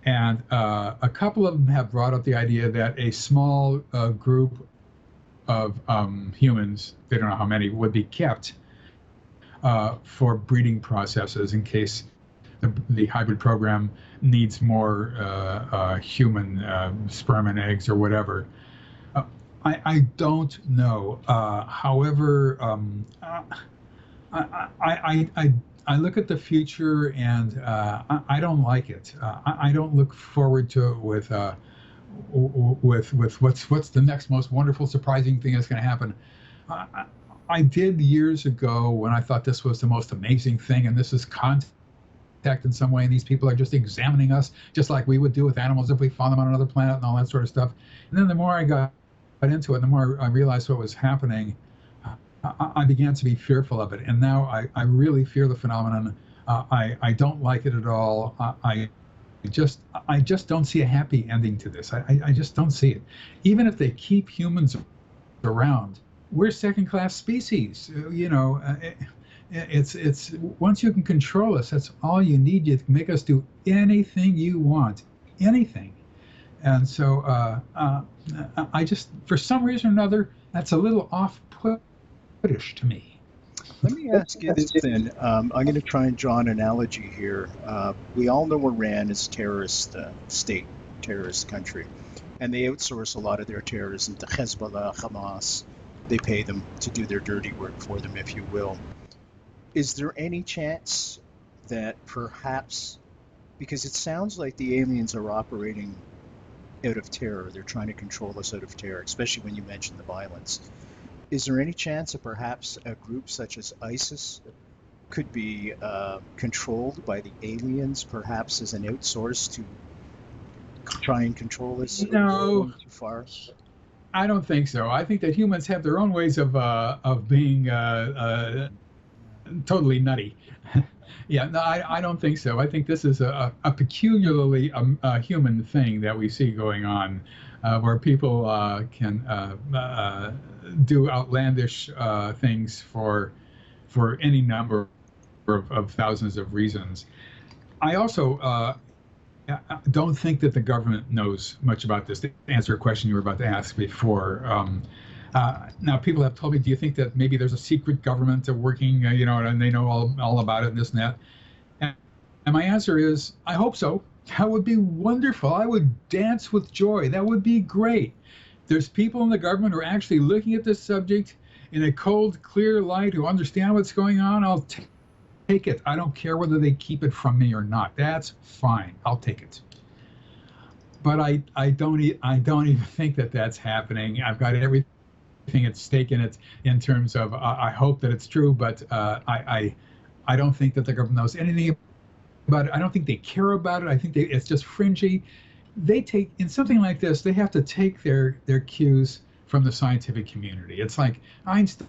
Speaker 4: and a couple of them have brought up the idea that a small group of humans, they don't know how many, would be kept for breeding processes in case the hybrid program needs more human sperm and eggs or whatever. I don't know. However, I look at the future and I don't like it. I don't look forward to it with what's the next most wonderful, surprising thing that's going to happen. I did years ago when I thought this was the most amazing thing, and this is contact in some way, and these people are just examining us just like we would do with animals if we found them on another planet and all that sort of stuff. And then the more I got into it, the more I realized what was happening, I began to be fearful of it. And now I really fear the phenomenon. I don't like it at all. I just don't see a happy ending to this. I just don't see it. Even if they keep humans around, we're second-class species. It's once you can control us, that's all you need. You can make us do anything you want, anything. And so I just, for some reason or another, that's a little off-putish to me.
Speaker 3: Let me ask you this then. I'm going to try and draw an analogy here. We all know Iran is a terrorist state, terrorist country, and they outsource a lot of their terrorism to Hezbollah, Hamas. They pay them to do their dirty work for them, if you will. Is there any chance that perhaps, because it sounds like the aliens are operating out of terror, they're trying to control us out of terror, especially when you mention the violence. Is there any chance that perhaps a group such as ISIS could be controlled by the aliens, perhaps as an outsource to try and control us?
Speaker 4: No.
Speaker 3: Too far?
Speaker 4: I don't think so. I think that humans have their own ways of being totally nutty. Yeah, no, I don't think so. I think this is a peculiarly human thing that we see going on, where people can do outlandish things for any number of thousands of reasons. I also don't think that the government knows much about this. To answer a question you were about to ask before, now people have told me, do you think that maybe there's a secret government working, and they know all about it and this and that? And my answer is, I hope so. That would be wonderful. I would dance with joy. That would be great. There's people in the government who are actually looking at this subject in a cold, clear light who understand what's going on, I'll take it. I don't care whether they keep it from me or not. That's fine. I'll take it. But I don't even think that that's happening. I've got everything at stake in it in terms of I hope that it's true, but I don't think that the government knows anything about it. I don't think they care about it. I think it's just fringy. They take, in something like this, they have to take their cues from the scientific community. It's like Einstein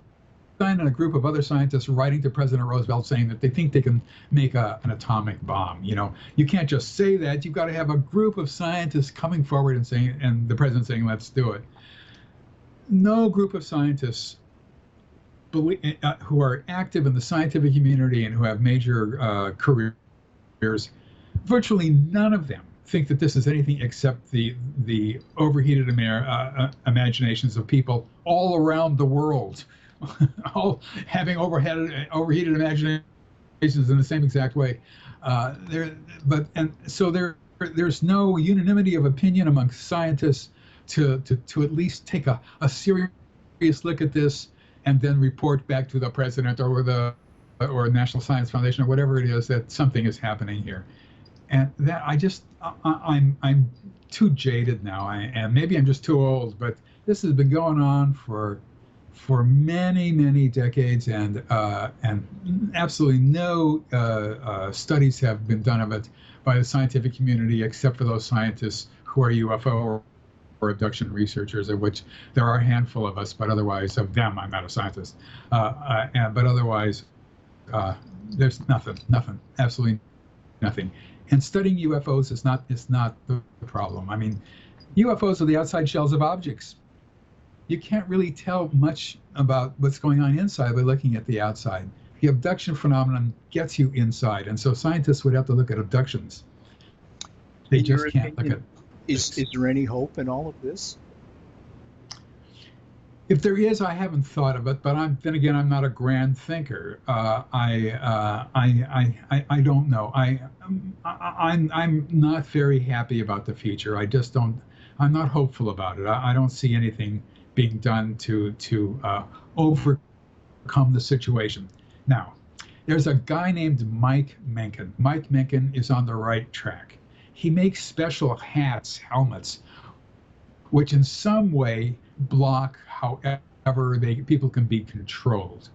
Speaker 4: and a group of other scientists writing to President Roosevelt saying that they think they can make an atomic bomb. You know, you can't just say that. You've got to have a group of scientists coming forward and saying, and the president saying, let's do it. No group of scientists who are active in the scientific community and who have major careers, virtually none of them think that this is anything except the overheated imaginations of people all around the world, all having overheated imaginations in the same exact way. There's no unanimity of opinion among scientists to at least take a serious look at this and then report back to the president or National Science Foundation or whatever it is that something is happening here. And that I'm too jaded now, and maybe I'm just too old, but this has been going on for many decades, and absolutely no studies have been done of it by the scientific community, except for those scientists who are UFO or abduction researchers, of which there are a handful of us, but otherwise of them, I'm not a scientist. But otherwise, there's nothing, absolutely nothing. And studying UFOs is not the problem. I mean, UFOs are the outside shells of objects. You can't really tell much about what's going on inside by looking at the outside. The abduction phenomenon gets you inside, and so scientists would have to look at abductions. They just can't look at.
Speaker 3: Is there any hope in all of this?
Speaker 4: If there is, I haven't thought of it, but then again, I'm not a grand thinker. I don't know. I'm not very happy about the future. I just don't. I'm not hopeful about it. I don't see anything being done to overcome the situation. Now, there's a guy named Mike Mencken. Mike Mencken is on the right track. He makes special hats, helmets, which in some way block however people can be controlled.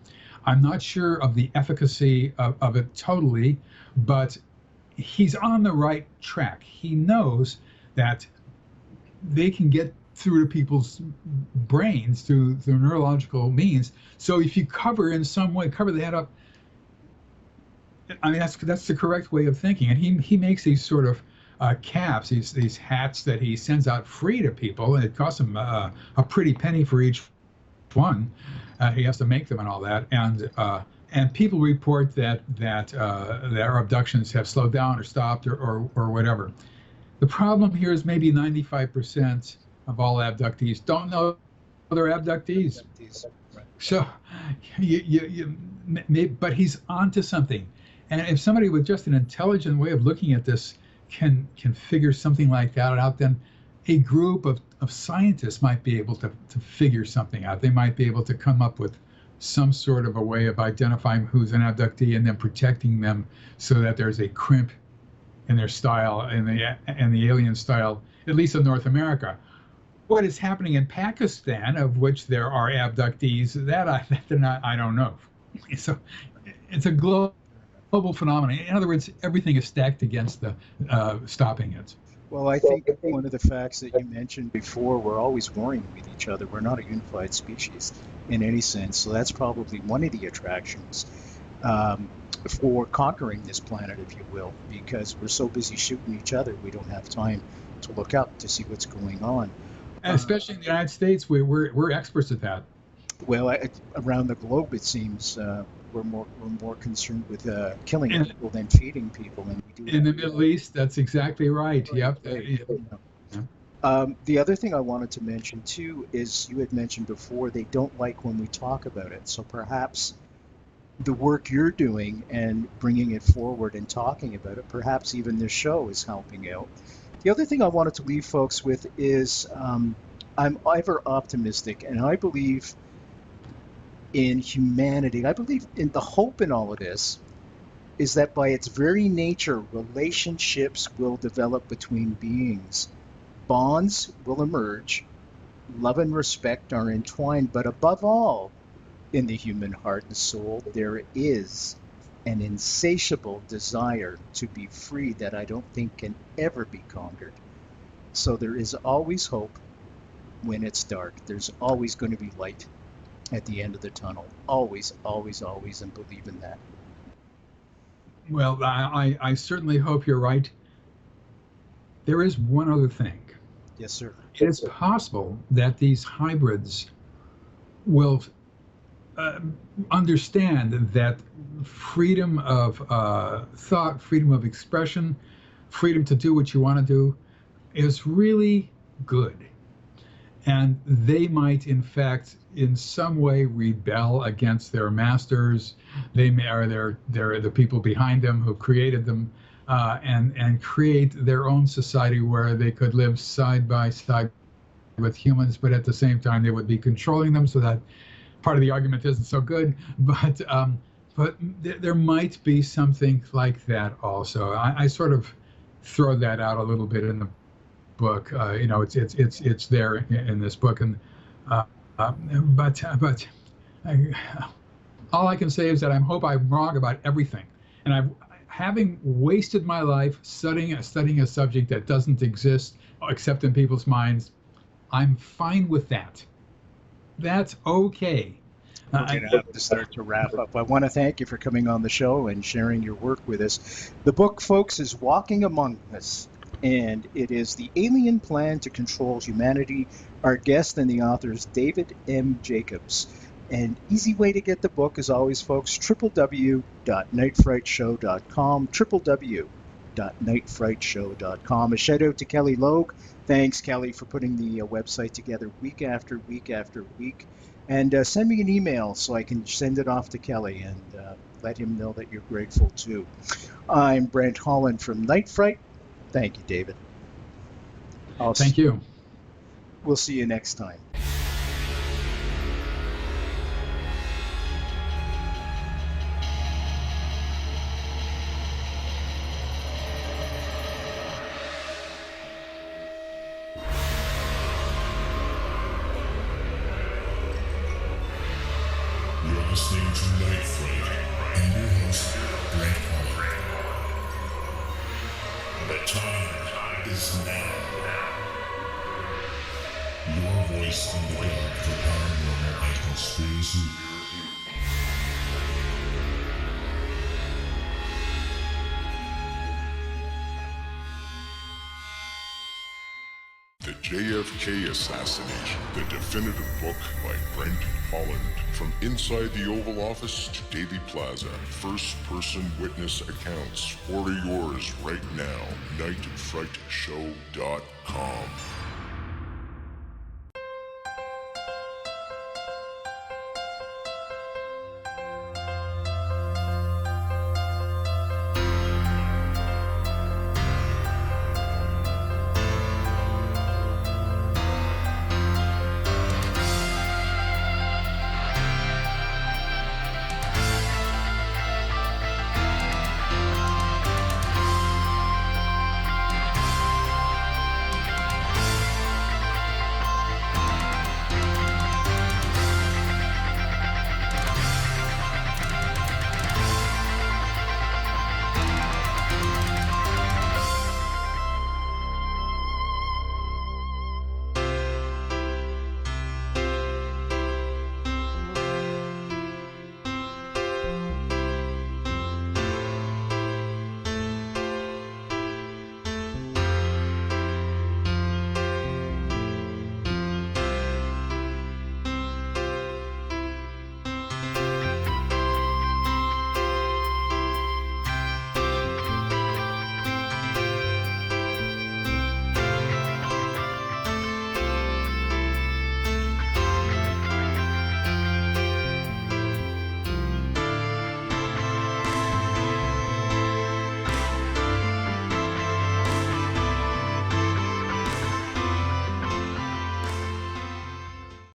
Speaker 4: I'm not sure of the efficacy of it totally, but he's on the right track. He knows that they can get through to people's brains through neurological means. So if you cover in some way, cover the head up, I mean, that's the correct way of thinking. And he makes these sort of caps, these hats that he sends out free to people, and it costs him a pretty penny for each one. He has to make them and all that, and people report that their abductions have slowed down or stopped or whatever. The problem here is maybe 95% of all abductees don't know they're abductees. So, but he's onto something, and if somebody with just an intelligent way of looking at this can figure something like that out, then a group of scientists might be able to figure something out. They might be able to come up with some sort of a way of identifying who's an abductee and then protecting them so that there's a crimp in their style, in the alien style, at least in North America. What is happening in Pakistan, of which there are abductees, I don't know. So it's a global phenomenon. In other words, everything is stacked against the stopping it.
Speaker 3: Well, I think one of the facts that you mentioned before, we're always warring with each other. We're not a unified species in any sense. So that's probably one of the attractions for conquering this planet, if you will, because we're so busy shooting each other, we don't have time to look up to see what's going on.
Speaker 4: And especially in the United States, we're experts at that.
Speaker 3: Well, around the globe, it seems we're more concerned with killing people than feeding people. And we do
Speaker 4: in the Middle East, that's exactly right. Yep.
Speaker 3: The other thing I wanted to mention too is you had mentioned before they don't like when we talk about it. So perhaps the work you're doing and bringing it forward and talking about it, perhaps even this show is helping out. The other thing I wanted to leave folks with is I'm ever optimistic, and I believe in humanity. I believe in the hope in all of this is that by its very nature, relationships will develop between beings. Bonds will emerge. Love and respect are entwined. But above all, in the human heart and soul, there is an insatiable desire to be free that I don't think can ever be conquered. So there is always hope when it's dark. There's always going to be light at the end of the tunnel. Always, always, always, and believe in that.
Speaker 4: Well, I certainly hope you're right. There is one other thing.
Speaker 3: Yes, sir.
Speaker 4: It is possible that these hybrids will understand that freedom of thought, freedom of expression, freedom to do what you want to do is really good. And they might, in fact, in some way rebel against their masters. They may, or they're the people behind them who created them, and create their own society where they could live side by side with humans, but at the same time they would be controlling them. So that part of the argument isn't so good. But there might be something like that also. I sort of throw that out a little bit in the book. It's there in this book, and but all I can say is that I hope I'm wrong about everything, and having wasted my life studying a subject that doesn't exist except in people's minds, I'm fine with that. That's okay.
Speaker 3: We're going to have to start to wrap up. I want to thank you for coming on the show and sharing your work with us. The book, folks, is Walking Among Us, and it is The Alien Plan to Control Humanity. Our guest and the author is David M. Jacobs. And easy way to get the book, as always, folks, www.nightfrightshow.com, www.nightfrightshow.com. A shout out to Kelly Logue. Thanks, Kelly, for putting the website together week after week after week. And send me an email so I can send it off to Kelly and let him know that you're grateful too. I'm Brent Holland from Night Fright. Thank you, David.
Speaker 4: Thank you.
Speaker 3: We'll see you next time.
Speaker 2: You're listening to Night Fright and your host, Brent Holland. The time is now. Your voice in the dark for paranormal and conspiracy.
Speaker 1: The JFK Assassination, the definitive book by Brent Holland. From inside the Oval Office to Davy Plaza, first-person witness accounts. Order yours right now, nightfrightshow.com.